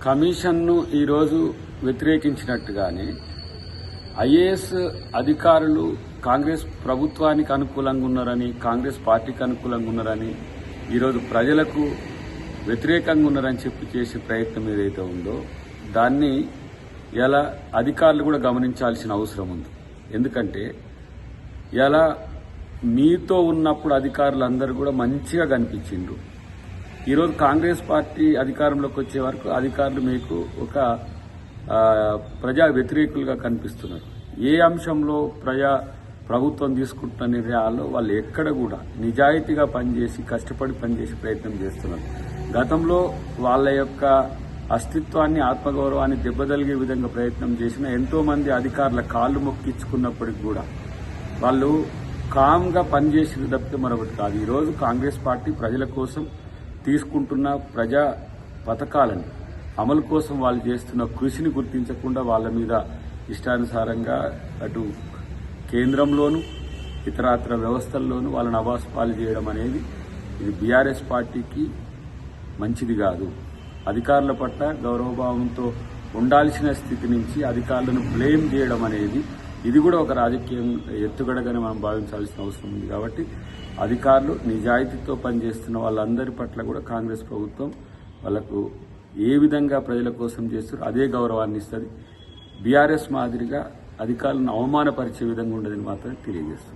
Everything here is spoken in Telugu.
కమిషన్ను ఈరోజు వ్యతిరేకించినట్టుగానే ఐఏఎస్ అధికారులు కాంగ్రెస్ ప్రభుత్వానికి అనుకూలంగా ఉన్నారని, కాంగ్రెస్ పార్టీకి అనుకూలంగా ఉన్నారని, ఈరోజు ప్రజలకు వ్యతిరేకంగా ఉన్నారని చెప్పి చేసే ప్రయత్నం ఏదైతే ఉందో దాన్ని ఇలా అధికారులు కూడా గమనించాల్సిన అవసరం ఉంది. ఎందుకంటే ఇలా మీతో ఉన్నప్పుడు అధికారులందరూ కూడా మంచిగా కనిపించిండ్రు. ఈరోజు కాంగ్రెస్ పార్టీ అధికారంలోకి వచ్చే వరకు అధికారులు మీకు ఒక ప్రజా వ్యతిరేకులుగా కనిపిస్తున్నారు. ఏ అంశంలో ప్రభుత్వం తీసుకుంటున్న నిర్ణయాల్లో వాళ్ళు ఎక్కడ కూడా నిజాయితీగా పనిచేసి కష్టపడి పనిచేసే ప్రయత్నం చేస్తున్నారు. గతంలో వాళ్ళ యొక్క అస్తిత్వాన్ని, ఆత్మగౌరవాన్ని దెబ్బతలిగే విధంగా ప్రయత్నం చేసిన ఎంతో మంది అధికారుల కాళ్ళు మొక్కించుకున్నప్పటికి కూడా వాళ్ళు కామ్గా పనిచేసేది తప్పితే మరొకటి కాదు. ఈరోజు కాంగ్రెస్ పార్టీ ప్రజల కోసం తీసుకుంటున్న ప్రజా పథకాలను అమలు కోసం వాళ్ళు చేస్తున్న కృషిని గుర్తించకుండా వాళ్ళ మీద ఇష్టానుసారంగా అటు కేంద్రంలోనూ ఇతరాతర వ్యవస్థల్లోనూ వాళ్ళని అవాసుపాలు చేయడం అనేది ఇది బీఆర్ఎస్ పార్టీకి మంచిది కాదు. అధికారుల పట్ల గౌరవభావంతో ఉండాల్సిన స్థితి నుంచి అధికారులను బ్లేమ్ చేయడం అనేది ఇది కూడా ఒక రాజకీయం ఎత్తుగడగానే మనం భావించాల్సిన అవసరం ఉంది. కాబట్టి అధికారులు నిజాయితీతో పనిచేస్తున్న వాళ్ళందరి పట్ల కూడా కాంగ్రెస్ ప్రభుత్వం వాళ్లకు ఏ విధంగా ప్రజల కోసం చేస్తారో అదే గౌరవాన్ని ఇస్తుంది. బీఆర్ఎస్ మాదిరిగా అధికారులను అవమానపరిచే విధంగా ఉండదని మాత్రమే తెలియజేస్తుంది.